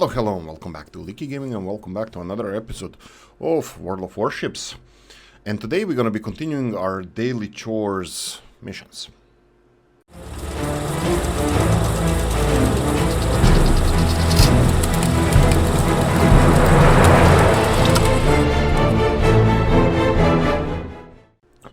Hello, and welcome back to Oolykee Gaming, and welcome back to another episode of World of Warships. And today we're going to be continuing our daily chores missions.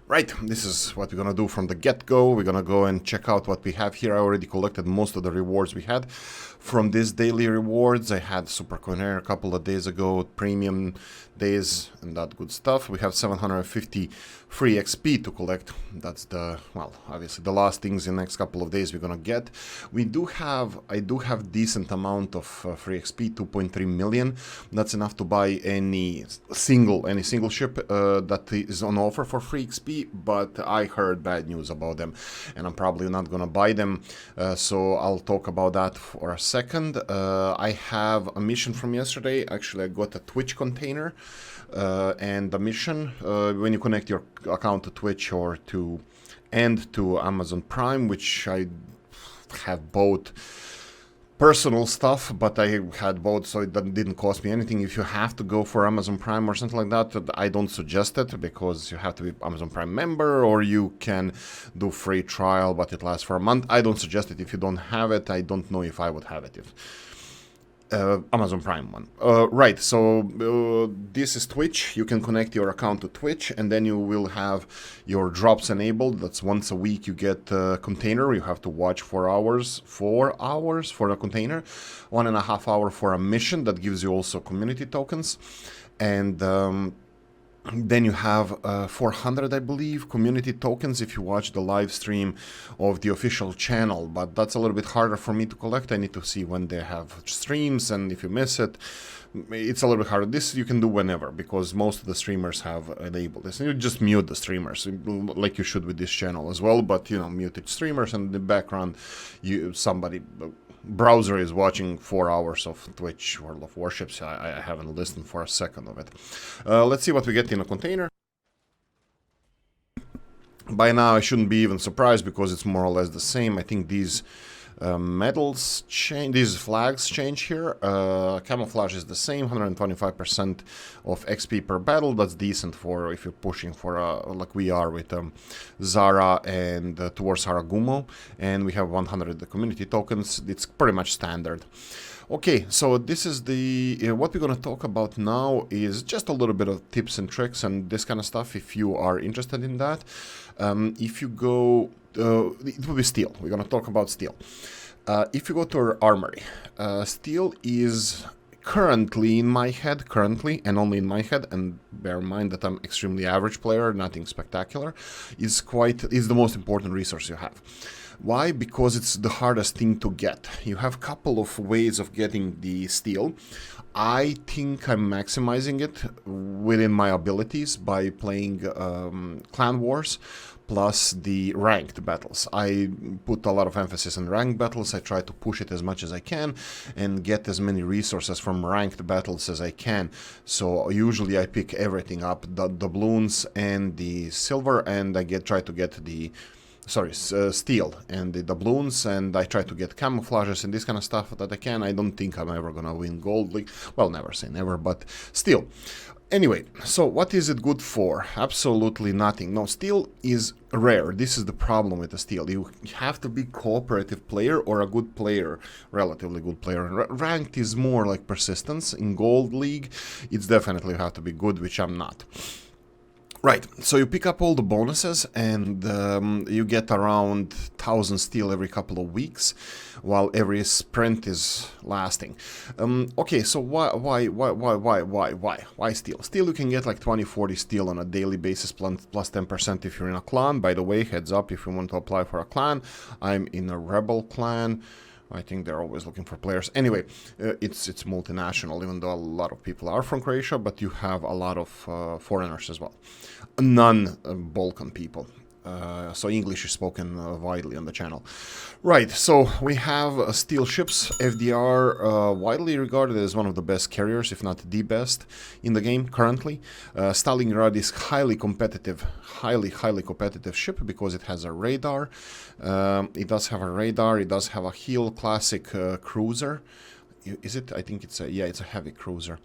Right, this is what we're gonna do from the get-go. We're gonna go and check out what we have here. I already collected most of the rewards we had from these daily rewards. I had Super Conair a couple of days ago, premium days, and that good stuff. We have 750 free XP to collect. That's the, well, obviously the last things in the next couple of days we're gonna get. I do have decent amount of free XP, 2.3 million. That's enough to buy any single ship that is on offer for free XP, but I heard bad news about them, and I'm probably not gonna buy them, so I'll talk about that for a second. I have a mission from yesterday. Actually, I got a Twitch container, and the mission, when you connect your account to Twitch or to Amazon Prime, which I have bought personal stuff, but I had both, so it didn't cost me anything. If you have to go for Amazon Prime or something like that, I don't suggest it, because you have to be Amazon Prime member, or you can do free trial, but it lasts for a month. I don't suggest it if you don't have it. I don't know if I would have it if Amazon Prime one. Right, so this is Twitch. You can connect your account to Twitch, and then you will have your drops enabled. That's once a week you get a container. You have to watch 4 hours for a container, 1.5 hours for a mission that gives you also community tokens, and then you have 400, I believe, community tokens if you watch the live stream of the official channel, but that's a little bit harder for me to collect. I need to see when they have streams, and if you miss it, it's a little bit harder. This you can do whenever, because most of the streamers have enabled this. And you just mute the streamers, like you should with this channel as well, but, you know, muted streamers, and in the background, somebody browser is watching 4 hours of Twitch World of Warships. I haven't listened for a second of it. Let's see what we get in a container. By now I shouldn't be even surprised, because it's more or less the same. I think these medals change, these flags change here. Camouflage is the same, 125% of XP per battle. That's decent for if you're pushing for like we are with Zara and towards Haragumo, and we have 100 community tokens. It's pretty much standard. Okay, so this is the what we're going to talk about now is just a little bit of tips and tricks and this kind of stuff, if you are interested in that. If you go, it will be steel. We're going to talk about steel. If you go to our armory, steel is currently in my head, and only in my head, and bear in mind that I'm extremely average player, nothing spectacular, is the most important resource you have. Why? Because it's the hardest thing to get. You have a couple of ways of getting the steel. I think I'm maximizing it within my abilities by playing Clan Wars plus the ranked battles. I put a lot of emphasis on ranked battles. I try to push it as much as I can and get as many resources from ranked battles as I can. So usually I pick everything up, the doubloons and the silver, and I try to get the steel and the doubloons, and I try to get camouflages and this kind of stuff that I can. I don't think I'm ever gonna win gold league. Well, never say never, but still. Anyway, so what is it good for? Absolutely nothing. No, steel is rare. This is the problem with the steel. You have to be cooperative player or a good player, relatively good player. Ranked is more like persistence. In gold league, it's definitely have to be good, which I'm not. Right, so you pick up all the bonuses, and you get around 1,000 steel every couple of weeks, while every sprint is lasting. Okay, so why steel? Steel, you can get like 20-40 steel on a daily basis, plus 10% if you're in a clan. By the way, heads up if you want to apply for a clan. I'm in a rebel clan. I think they're always looking for players. Anyway, it's multinational, even though a lot of people are from Croatia, but you have a lot of foreigners as well. Non-Balkan people. So English is spoken widely on the channel. Right, so we have steel ships. FDR, widely regarded as one of the best carriers, if not the best in the game currently. Stalingrad is highly competitive ship because it has a radar. It does have a radar, it does have a heel classic cruiser. is it? I think it's a, yeah, it's a heavy cruiser.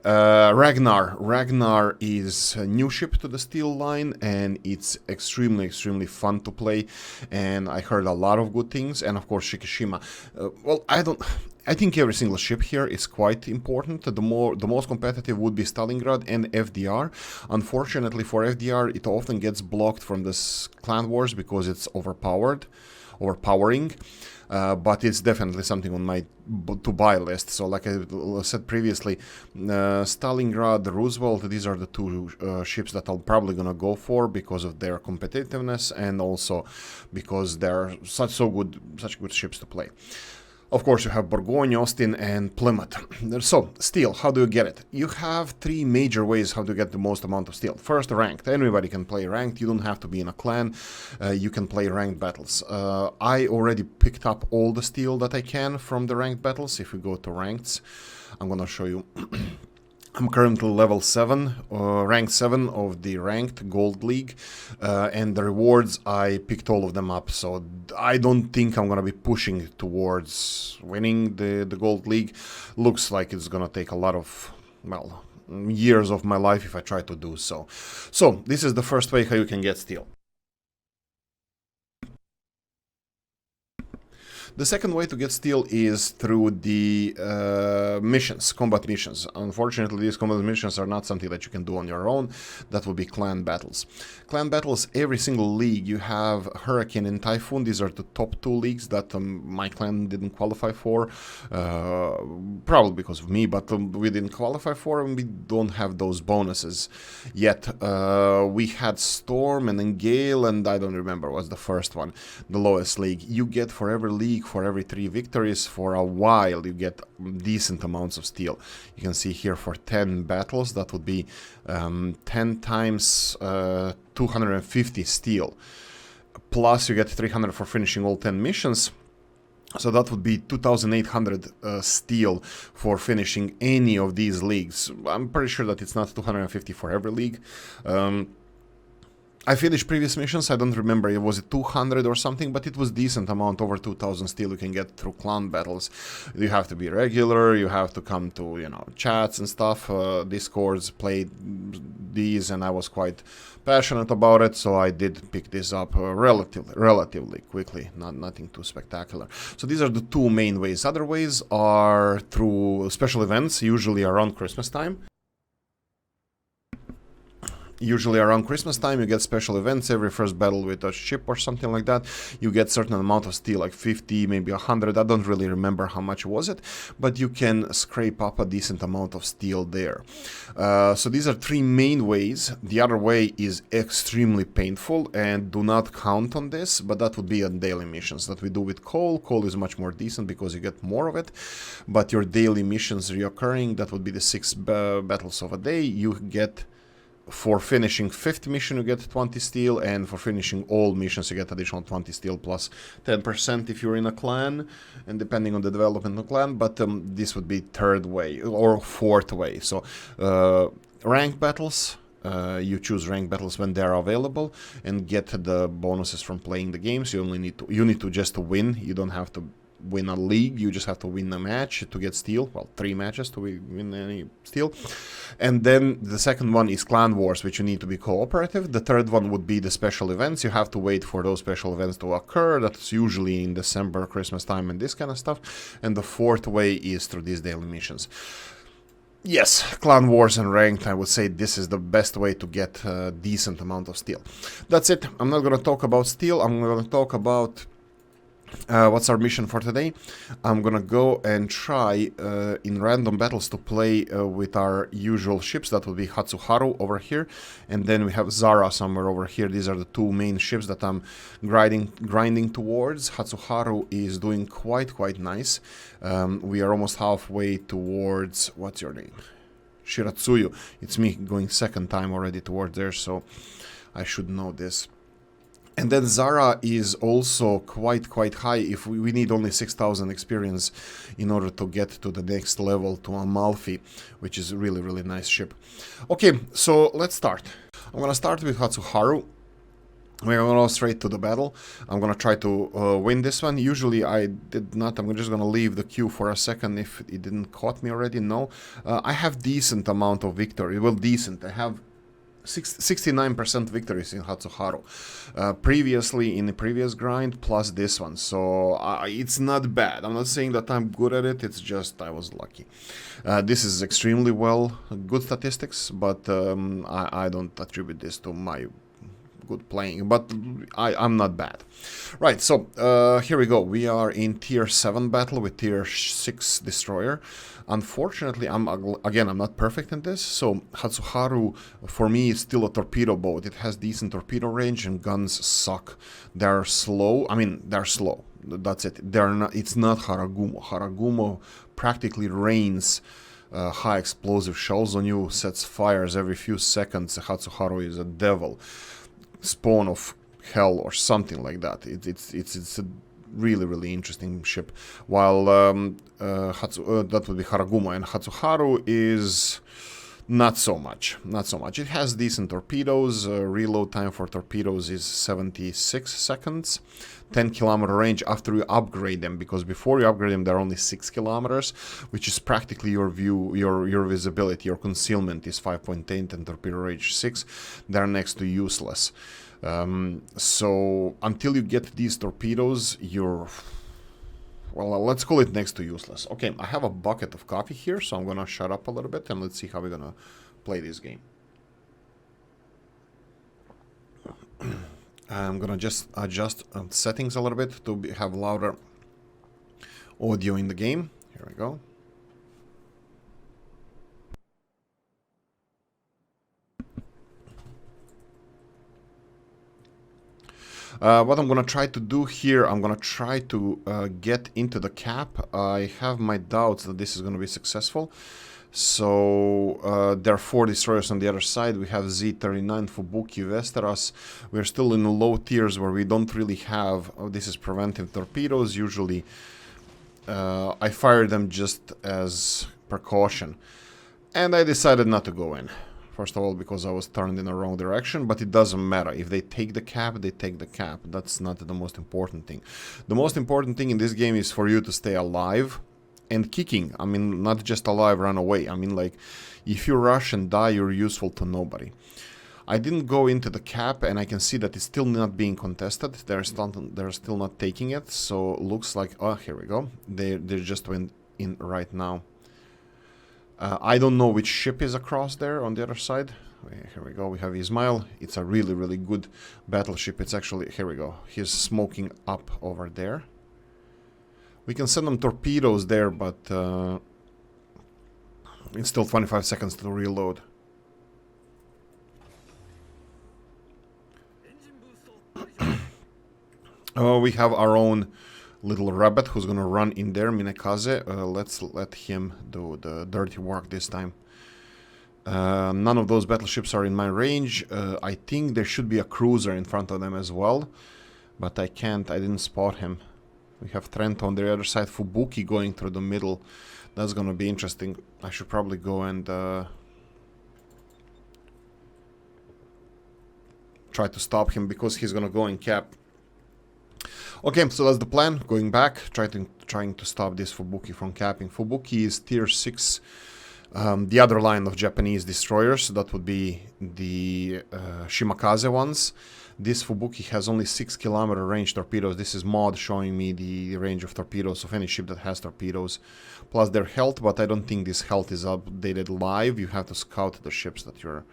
Ragnar is a new ship to the Steel line, and it's extremely fun to play, and I heard a lot of good things. And of course Shikishima. Well, I think every single ship here is quite important. The most competitive would be Stalingrad and FDR. Unfortunately for FDR, it often gets blocked from this clan wars because it's overpowering. But it's definitely something on my to-buy list. So like I said previously, Stalingrad, Roosevelt, these are the two ships that I'm probably gonna go for because of their competitiveness and also because they're such good ships to play. Of course, you have Bourgogne, Austin, and Plymouth. So, steel, how do you get it? You have three major ways how to get the most amount of steel. First, ranked. Anybody can play ranked. You don't have to be in a clan. You can play ranked battles. I already picked up all the steel that I can from the ranked battles. If we go to rankeds, I'm gonna show you. I'm currently level 7, rank 7 of the ranked gold league, and the rewards, I picked all of them up, so I don't think I'm gonna be pushing towards winning the gold league. Looks like it's gonna take a lot of, well, years of my life if I try to do so. So this is the first way how you can get steel. The second way to get steel is through the missions, combat missions. Unfortunately, these combat missions are not something that you can do on your own. That would be clan battles. Clan battles, every single league, you have Hurricane and Typhoon. These are the top two leagues that my clan didn't qualify for. Probably because of me, but we didn't qualify for, and we don't have those bonuses yet. We had Storm and then Gale, and I don't remember what's the first one, the lowest league. You get for every league, for every 3 victories, for a while, you get decent amounts of steel. You can see here for 10 battles, that would be 10 times 250 steel. Plus you get 300 for finishing all 10 missions. So that would be 2,800 steel for finishing any of these leagues. I'm pretty sure that it's not 250 for every league. I finished previous missions, I don't remember, it was 200 or something, but it was decent amount, over 2,000 steel you can get through clan battles. You have to be regular, you have to come to, you know, chats and stuff, discords, play these, and I was quite passionate about it, so I did pick this up relatively quickly, nothing too spectacular. So these are the two main ways. Other ways are through special events, usually around Christmas time. Usually around Christmas time you get special events. Every first battle with a ship or something like that, you get certain amount of steel, like 50, maybe 100. I don't really remember how much was it, but you can scrape up a decent amount of steel there. So these are three main ways. The other way is extremely painful, and do not count on this, but that would be on daily missions that we do with coal. Coal is much more decent because you get more of it, but your daily missions reoccurring, that would be the 6 battles of a day. You get, for finishing 5th mission you get 20 steel, and for finishing all missions you get additional 20 steel plus 10% if you're in a clan, and depending on the development of the clan, but this would be 3rd way or 4th way. So ranked battles, you choose ranked battles when they are available and get the bonuses from playing the games. You need to just win. You don't have to win a league, you just have to win a match to get steel. Well, 3 matches to win any steel. And then the second one is clan wars, which you need to be cooperative. The third one would be the special events. You have to wait for those special events to occur. That's usually in December, Christmas time, and this kind of stuff. And the 4th way is through these daily missions. Yes, clan wars and ranked, I would say this is the best way to get a decent amount of steel. That's it. I'm not going to talk about steel. I'm going to talk about what's our mission for today. I'm gonna go and try in random battles to play with our usual ships. That will be Hatsuharu over here, and then we have Zara somewhere over here. These are the 2 main ships that I'm grinding towards. Hatsuharu is doing quite nice. We are almost halfway towards, what's your name? Shiratsuyu. It's me going 2nd time already towards there, so I should know this. And then Zara is also quite high. If we need only 6,000 experience in order to get to the next level, to Amalfi, which is a really nice ship. Okay, so let's start. I'm gonna start with Hatsuharu. We're gonna go straight to the battle. I'm gonna try to win this one. Usually I did not. I'm just gonna leave the queue for a second if it didn't caught me already. No, I have decent amount of victory. Well, decent. I have 69% victories in Hatsuharu. Previously, in the previous grind, plus this one. So it's not bad. I'm not saying that I'm good at it. It's just I was lucky. This is extremely good statistics, but I don't attribute this to my good playing, but I'm not bad. Right, so here we go. We are in tier 7 battle with tier 6 destroyer. Unfortunately, I'm not perfect in this, so Hatsuharu for me is still a torpedo boat. It has decent torpedo range and guns suck. They're slow. I mean, they're slow. That's it. They're not. It's not Haragumo. Haragumo practically rains high explosive shells on you, sets fires every few seconds. Hatsuharu is a devil. Spawn of hell or something like that. It's a really interesting ship. While that would be Haragumo, and Hatsuharu is not so much. It has decent torpedoes. Reload time for torpedoes is 76 seconds. 10 kilometer range after you upgrade them, because before you upgrade them they're only 6 kilometers, which is practically your view, your visibility, your concealment is 5.8 and torpedo range 6. They're next to useless. So until you get these torpedoes, you're, well, let's call it next to useless. Okay, I have a bucket of coffee here, so I'm gonna shut up a little bit and let's see how we're gonna play this game. I'm gonna just adjust settings a little bit to have louder audio in the game. Here we go. What I'm gonna try to do here, I'm gonna try to get into the cap. I have my doubts that this is gonna be successful. So there are 4 destroyers on the other side. We have Z39, Fubuki, Westeros. We're still in the low tiers where we don't really have... Oh, this is preventive torpedoes. Usually I fire them just as precaution. And I decided not to go in. First of all, because I was turned in the wrong direction, but it doesn't matter. If they take the cap, they take the cap. That's not the most important thing. The most important thing in this game is for you to stay alive and kicking. I mean, not just alive, run away. I mean, like, if you rush and die, you're useful to nobody. I didn't go into the cap, and I can see that it's still not being contested. They're still not taking it, so looks like... Oh, here we go. They just went in right now. I don't know which ship is across there on the other side. Here we go. We have Ismail. It's a really good battleship. It's actually... Here we go. He's smoking up over there. We can send them torpedoes there, but it's still 25 seconds to reload. We have our own little rabbit who's gonna run in there, Minekaze. Let's let him do the dirty work this time. None of those battleships are in my range. I think there should be a cruiser in front of them as well, but I didn't spot him. We have Trent on the other side, Fubuki going through the middle. That's gonna be interesting. I should probably go and try to stop him, because he's gonna go in cap. Okay, so that's the plan. Going back, trying to stop this Fubuki from capping. Fubuki is tier 6. The other line of Japanese destroyers, that would be the Shimakaze ones. This Fubuki has only 6 kilometer range torpedoes. This is mod showing me the range of torpedoes of any ship that has torpedoes, plus their health, but I don't think this health is updated live. You have to scout the ships that you're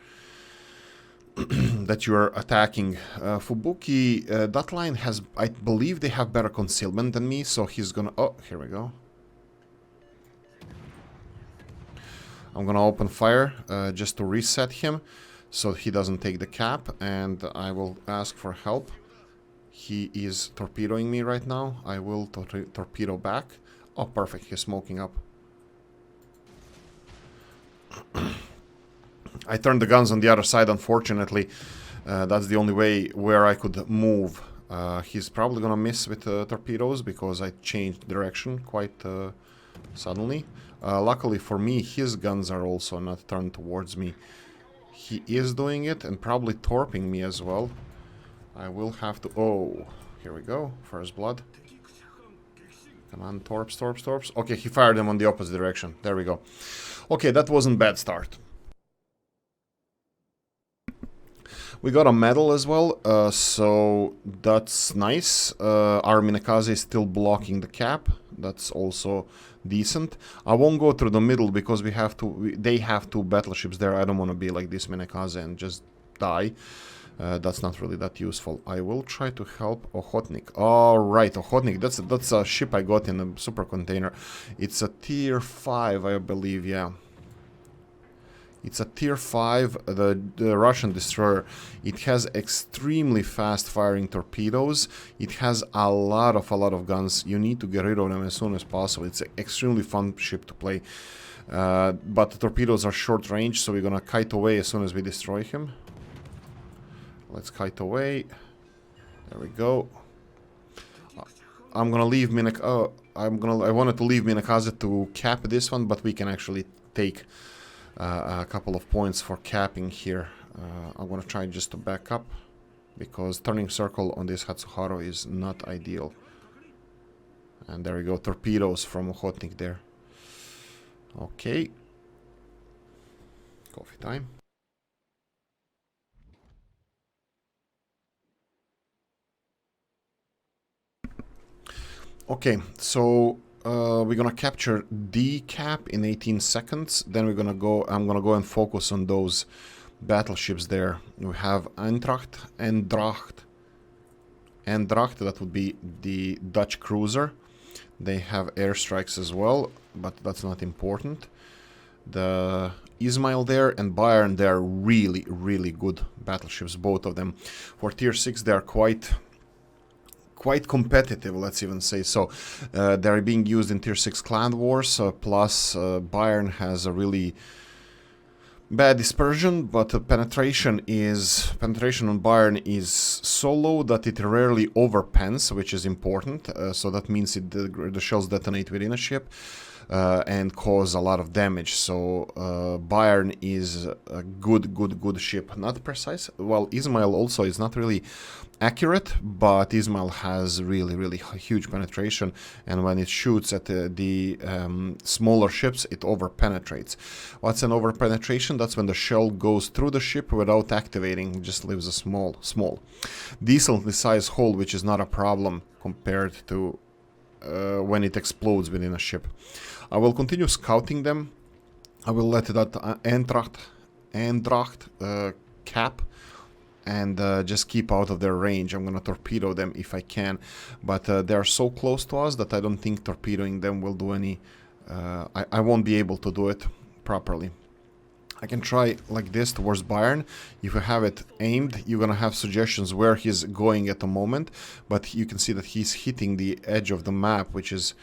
that you're attacking. Fubuki, that line has, I believe they have better concealment than me, so he's gonna... Oh, here we go. I'm gonna open fire just to reset him, so he doesn't take the cap, and I will ask for help. He is torpedoing me right now. I will torpedo back. Oh, perfect, he's smoking up. I turned the guns on the other side, unfortunately. That's the only way where I could move. He's probably gonna miss with torpedoes, because I changed direction quite suddenly. Luckily for me, his guns are also not turned towards me. He is doing it, and probably torping me as well. I will have to... Oh, here we go. First blood. Come on, torps, torps, torps. Okay, he fired them on the opposite direction. There we go. Okay, that wasn't bad start. We got a medal as well, so that's nice. Our Minakaze is still blocking the cap. That's also decent. I won't go through the middle because we have to. They have two battleships there. I don't want to be like this Minakaze and just die. That's not really that useful. I will try to help Ochotnik. All right, Ochotnik. That's a ship I got in a super container. It's a tier 5, I believe. Yeah. It's a tier 5, the Russian destroyer. It has extremely fast firing torpedoes. It has a lot of guns. You need to get rid of them as soon as possible. It's an extremely fun ship to play. But the torpedoes are short range, so we're gonna kite away as soon as we destroy him. Let's kite away. There we go. I'm gonna leave I wanted to leave Minakaze to cap this one, but we can actually take a couple of points for capping here. I'm gonna try just to back up because turning circle on this Hatsuharu is not ideal. And there we go, torpedoes from Ochotnik there. Okay. Coffee time. Okay, so we're gonna capture D cap in 18 seconds. Then I'm gonna go and focus on those battleships there. We have Eintracht, that would be the Dutch cruiser. They have airstrikes as well, but that's not important. The Ismail there and Bayern, they're really good battleships, both of them. For tier 6, they're quite competitive, let's even say so. They're being used in tier 6 clan wars, plus Bayern has a really bad dispersion, but the penetration on Bayern is so low that it rarely overpens, which is important. So that means the shells detonate within a ship and cause a lot of damage. So Bayern is a good ship. Not precise. Well, Ismail also is not really accurate, but Ismail has really huge penetration, and when it shoots at the smaller ships, it over-penetrates. What's an over-penetration? That's when the shell goes through the ship without activating, just leaves a small, decently sized hole, which is not a problem compared to when it explodes within a ship. I will continue scouting them. I will let that Eintracht cap and just keep out of their range. I'm gonna torpedo them if I can, but they're so close to us that I don't think torpedoing them will do any... I won't be able to do it properly. I can try like this towards Bayern. If you have it aimed, you're gonna have suggestions where he's going at the moment, but you can see that he's hitting the edge of the map, which is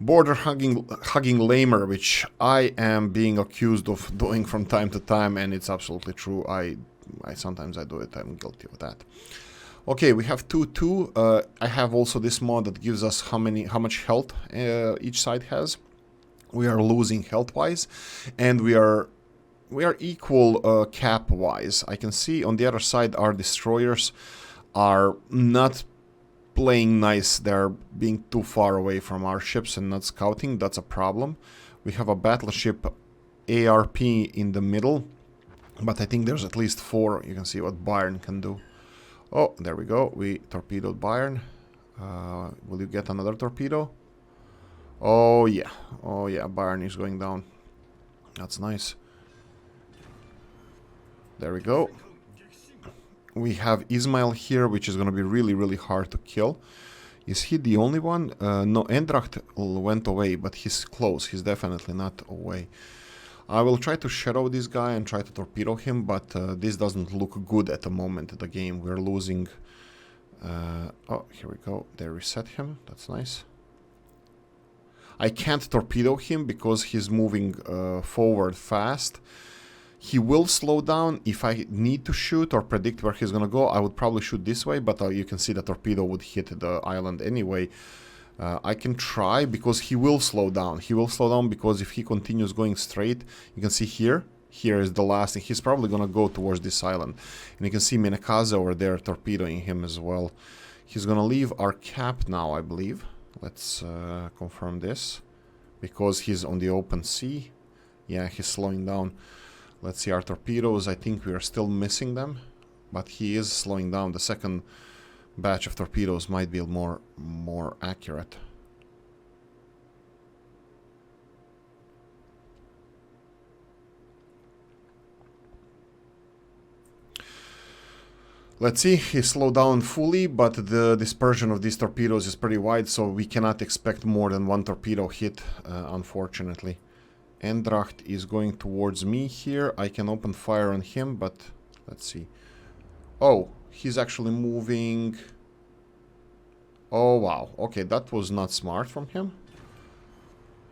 border hugging lamer, which I am being accused of doing from time to time, and it's absolutely true. Sometimes I do it. I'm guilty of that. Okay, we have 2-2. I have also this mod that gives us how much health each side has. We are losing health wise, and we are equal cap wise. I can see on the other side our destroyers are not playing nice. They're being too far away from our ships and not scouting. That's a problem. We have a battleship ARP in the middle, but I think there's at least 4. You can see what Bayern can do. Oh, there we go. We torpedoed Bayern. Will you get another torpedo? Oh yeah. Oh yeah, Bayern is going down. That's nice. There we go. We have Ismail here, which is going to be really hard to kill. Is he the only one? No, Eintracht went away, but he's close. He's definitely not away. I will try to shadow this guy and try to torpedo him, but this doesn't look good at the moment of the game. We're losing... oh, here we go. They reset him. That's nice. I can't torpedo him because he's moving forward fast. He will slow down. If I need to shoot or predict where he's gonna go, I would probably shoot this way, but you can see the torpedo would hit the island anyway. I can try because he will slow down. He will slow down because if he continues going straight, you can see here, here is the last thing. He's probably gonna go towards this island. And you can see Minakaze over there torpedoing him as well. He's gonna leave our cap now, I believe. Let's confirm this. Because he's on the open sea. Yeah, he's slowing down. Let's see our torpedoes. I think we are still missing them. But he is slowing down. The second batch of torpedoes might be more accurate. Let's see, he slowed down fully, but the dispersion of these torpedoes is pretty wide, so we cannot expect more than one torpedo hit, unfortunately. Endracht is going towards me here. I can open fire on him, but let's see. Oh, he's actually moving. Oh, wow. Okay, that was not smart from him.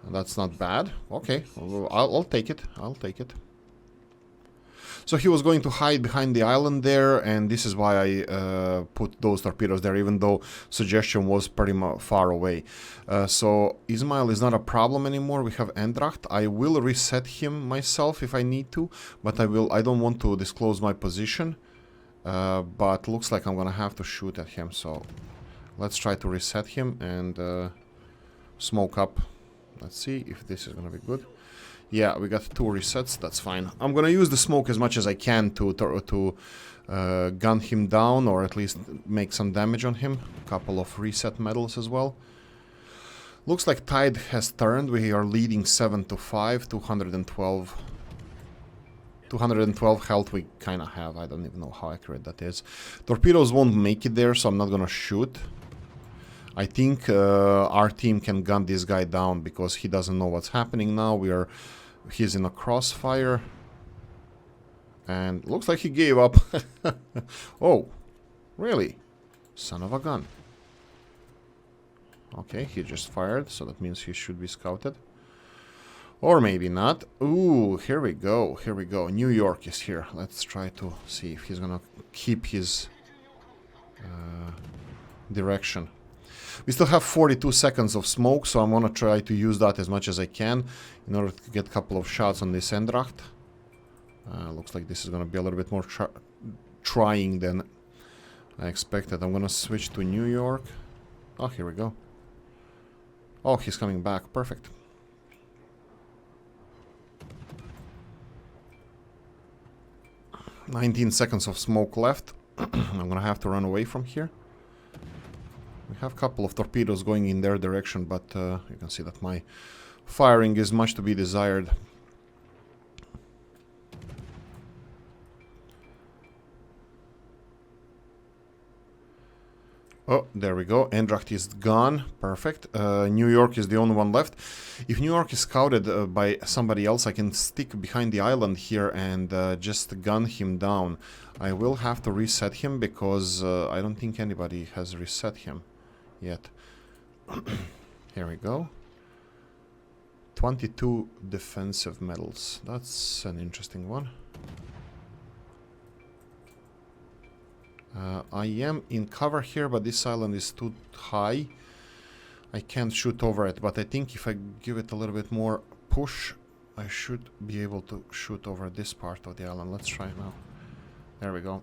That's not bad. Okay, I'll take it. I'll take it. So he was going to hide behind the island there, and this is why I put those torpedoes there, even though suggestion was pretty far away. So Ismail is not a problem anymore. We have Endracht. I will reset him myself if I need to, but I don't want to disclose my position. But looks like I'm gonna have to shoot at him. So let's try to reset him and smoke up. Let's see if this is gonna be good. Yeah, we got 2 resets, that's fine. I'm gonna use the smoke as much as I can to gun him down, or at least make some damage on him. A couple of reset medals as well. Looks like tide has turned. We are leading 7-5, 212. 212 health we kinda have. I don't even know how accurate that is. Torpedoes won't make it there, so I'm not gonna shoot. I think our team can gun this guy down because he doesn't know what's happening now. He's in a crossfire. And looks like he gave up. Oh, really? Son of a gun. Okay, he just fired, so that means he should be scouted. Or maybe not. Ooh, here we go, here we go. New York is here. Let's try to see if he's gonna keep his direction. We still have 42 seconds of smoke, so I'm gonna try to use that as much as I can in order to get a couple of shots on this Endracht. Looks like this is gonna be a little bit more trying than I expected. I'm gonna switch to New York. Oh, here we go. Oh, he's coming back. Perfect. "19 seconds of smoke left." I'm gonna have to run away from here. We have a couple of torpedoes going in their direction, but you can see that my firing is much to be desired. Oh, there we go. Endracht is gone. Perfect. New York is the only one left. If New York is scouted by somebody else, I can stick behind the island here and just gun him down. I will have to reset him because I don't think anybody has reset him yet. Here we go. 22 defensive medals. That's an interesting one. I am in cover here, but this island is too high. I can't shoot over it, but I think if I give it a little bit more push, I should be able to shoot over this part of the island. Let's try now. There we go.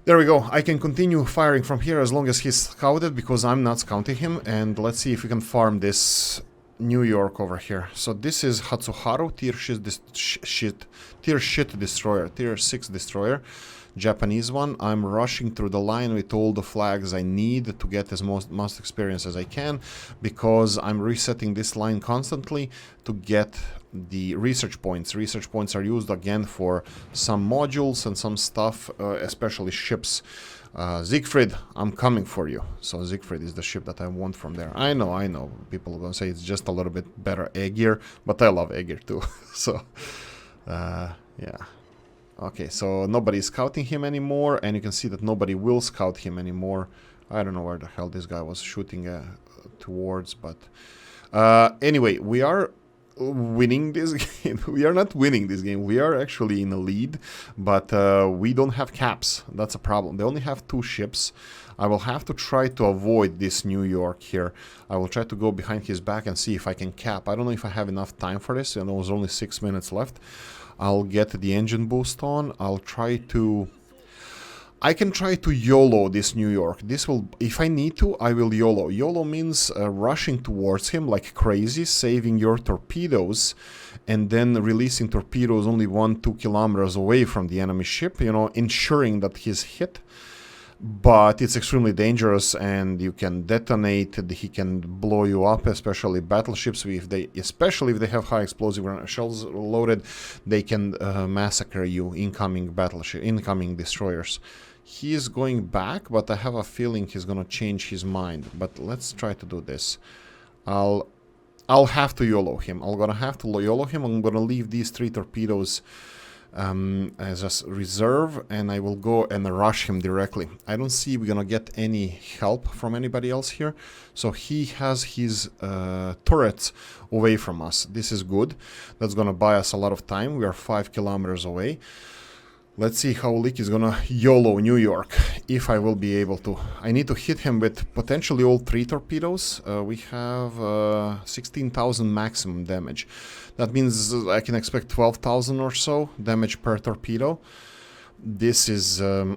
There we go. I can continue firing from here as long as he's scouted, because I'm not scouting him. And let's see if we can farm this New York over here. So this is Hatsuharu, tier 6 destroyer. Japanese one. I'm rushing through the line with all the flags I need to get as most experience as I can, because I'm resetting this line constantly to get the research points. Research points are used again for some modules and some stuff, especially ships. Siegfried, I'm coming for you. So Siegfried is the ship that I want from there. I know. People are gonna say it's just a little bit better Aegir, but I love Aegir too. So, yeah. Okay, so nobody's scouting him anymore, and you can see that nobody will scout him anymore. I don't know where the hell this guy was shooting towards, but anyway, we are winning this game. We are not winning this game. We are actually in a lead, but we don't have caps. That's a problem. They only have 2 ships. I will have to try to avoid this New York here. I will try to go behind his back and see if I can cap. I don't know if I have enough time for this, and there's only 6 minutes left. I'll get the engine boost on. I can try to YOLO this New York. This will, if I need to, I will YOLO. YOLO means rushing towards him like crazy, saving your torpedoes, and then releasing torpedoes only 1-2 kilometers away from the enemy ship, you know, ensuring that he's hit. But it's extremely dangerous, and you can detonate. He can blow you up, especially battleships. Especially if they have high explosive shells loaded, they can massacre you. Incoming destroyers. He is going back, but I have a feeling he's gonna change his mind. But let's try to do this. I'll have to YOLO him. I'm gonna have to YOLO him. I'm gonna leave these 3 torpedoes as a reserve, and I will go and rush him directly. I don't see we're gonna get any help from anybody else here, so he has his turrets away from us. This is good. That's gonna buy us a lot of time. We are 5 kilometers away. Let's see how Oolykee is gonna YOLO New York, if I will be able to. I need to hit him with potentially all 3 torpedoes. We have 16,000 maximum damage. That means I can expect 12,000 or so damage per torpedo. This is... oh,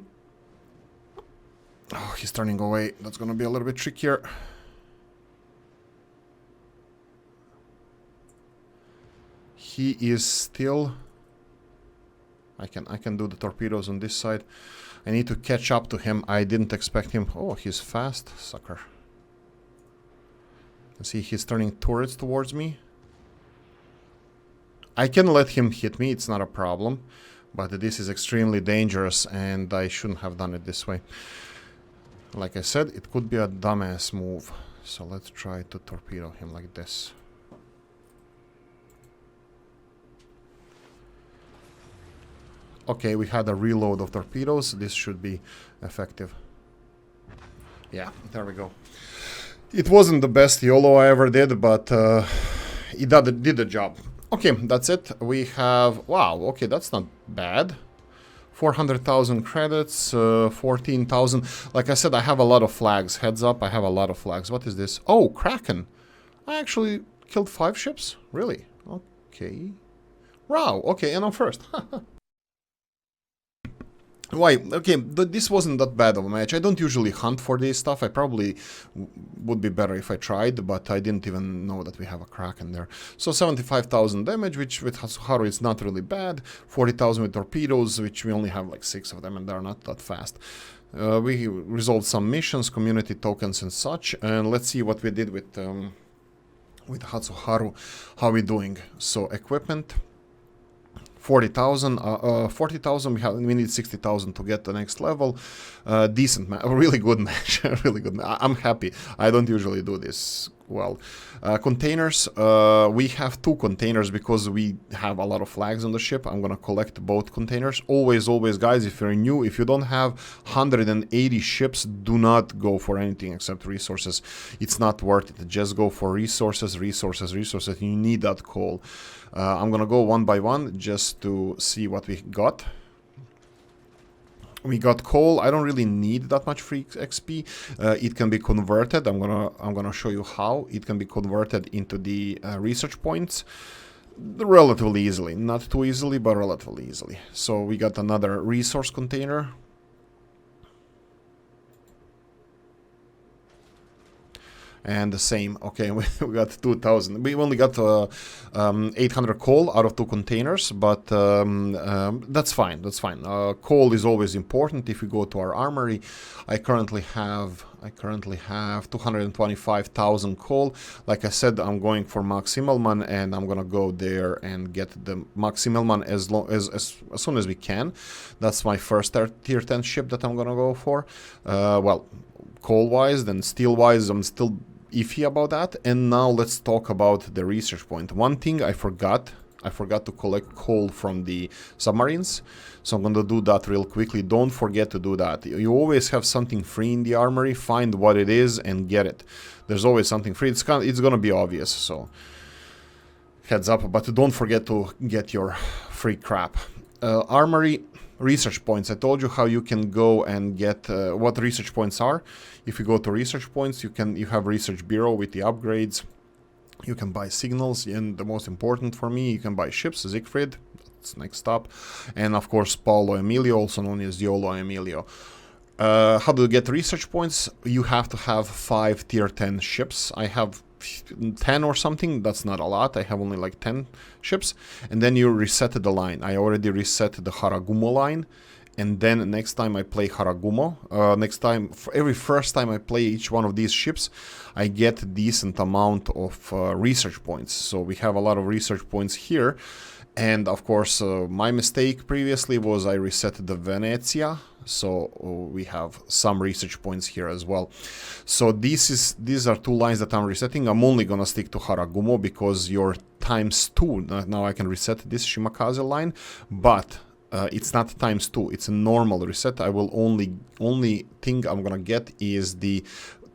he's turning away. That's gonna be a little bit trickier. He is still... I can do the torpedoes on this side. I need to catch up to him. I didn't expect him. Oh, he's fast, sucker. You see, he's turning turrets towards me. I can let him hit me, it's not a problem. But this is extremely dangerous, and I shouldn't have done it this way. Like I said, it could be a dumbass move. So let's try to torpedo him like this. Okay, we had a reload of torpedoes. This should be effective. Yeah, there we go. It wasn't the best YOLO I ever did, but it did the job. Okay, that's it. We have... Wow, okay, that's not bad. 400,000 credits, 14,000. Like I said, I have a lot of flags. Heads up, I have a lot of flags. What is this? Oh, Kraken. I actually killed 5 ships? Really? Okay. Wow, okay, and I'm first. Why? Okay, this wasn't that bad of a match. I don't usually hunt for this stuff. I probably would be better if I tried, but I didn't even know that we have a Kraken there. So 75,000 damage, which with Hatsuharu is not really bad. 40,000 with torpedoes, which we only have like 6 of them, and they're not that fast. We resolved some missions, community tokens and such, and let's see what we did with Hatsuharu. How we doing? So equipment. 40,000, 40,000, we need 60,000 to get the next level. Decent match, really good match, really good match. I'm happy. I don't usually do this well. Containers, we have 2 containers because we have a lot of flags on the ship. I'm gonna collect both containers. Always, guys, if you're new, if you don't have 180 ships, do not go for anything except resources. It's not worth it. Just go for resources. You need that coal. I'm gonna go one by one just to see what we got. We got coal. I don't really need that much free XP. It can be converted. I'm gonna show you how it can be converted into the research points relatively easily. Not too easily, but relatively easily. So we got another resource container. And the same, okay, we got 2,000. We only got 800 coal out of 2 containers, but that's fine, coal is always important. If we go to our armory, I currently have 225,000 coal. Like I said, I'm going for Maximalman, and I'm gonna go there and get the Maximalman as soon as we can. That's my first tier 10 ship that I'm gonna go for. Well, coal-wise, then steel-wise, I'm still iffy about that. And now let's talk about the research point. One thing I forgot to collect coal from the submarines, so I'm gonna do that real quickly. Don't forget to do that. You always have something free in the armory. Find what it is and get it. There's always something free. It's gonna be obvious, so heads up, but don't forget to get your free crap. Armory, research points. I told you how you can go and get what research points are. If you go to research points, you have research bureau with the upgrades. You can buy signals, and the most important for me, you can buy ships, Siegfried, that's next stop, and of course Paolo Emilio, also known as Diolo Emilio. How do you get research points? You have to have 5 tier 10 ships. I have 10 or something, that's not a lot, I have only like 10 ships, and then you reset the line. I already reset the Haragumo line, and then next time I play Haragumo, every first time I play each one of these ships, I get a decent amount of research points. So we have a lot of research points here. And of course, my mistake previously was I reset the Venezia, so we have some research points here as well. So these are 2 lines that I'm resetting. I'm only gonna stick to Haragumo because you're ×2. Now I can reset this Shimakaze line, but it's not ×2, it's a normal reset. I will only thing I'm gonna get is the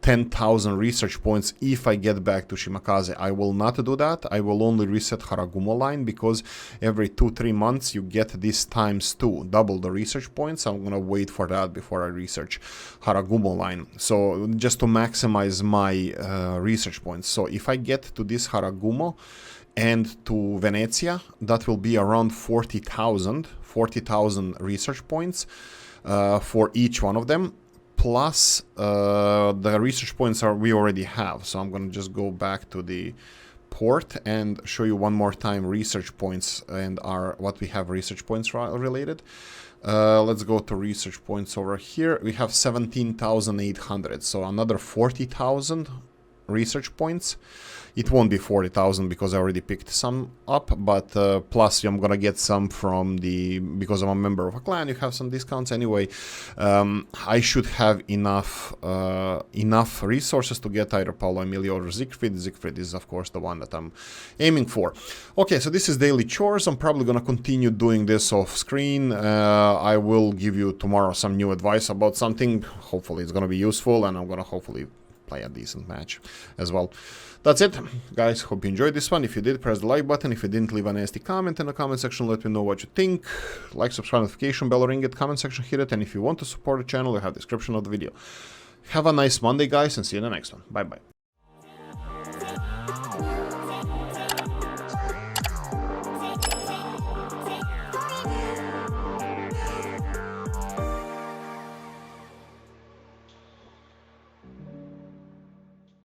10,000 research points if I get back to Shimakaze. I will not do that. I will only reset Haragumo line because every 2-3 months you get this ×2, double the research points. I'm gonna wait for that before I research Haragumo line. So just to maximize my research points. So if I get to this Haragumo and to Venezia, that will be around 40,000 research points for each one of them, plus the research points we already have. So I'm going to just go back to the port and show you one more time research points and what we have research points related. Let's go to research points over here. We have 17,800, so another 40,000 research points. It won't be 40,000 because I already picked some up, but plus I'm gonna get some from because I'm a member of a clan, you have some discounts anyway. I should have enough resources to get either Paolo Emilio or Siegfried. Siegfried is of course the one that I'm aiming for. Okay, so this is daily chores. I'm probably gonna continue doing this off screen. I will give you tomorrow some new advice about something. Hopefully it's gonna be useful, and I'm gonna hopefully play a decent match as well. That's it, guys. Hope you enjoyed this one. If you did, press the like button. If you didn't, leave a nasty comment in the comment section. Let me know what you think. Like, subscribe, notification bell, ring it, comment section, hit it. And if you want to support the channel, you have the description of the video. Have a nice Monday, guys, and see you in the next one. Bye-bye.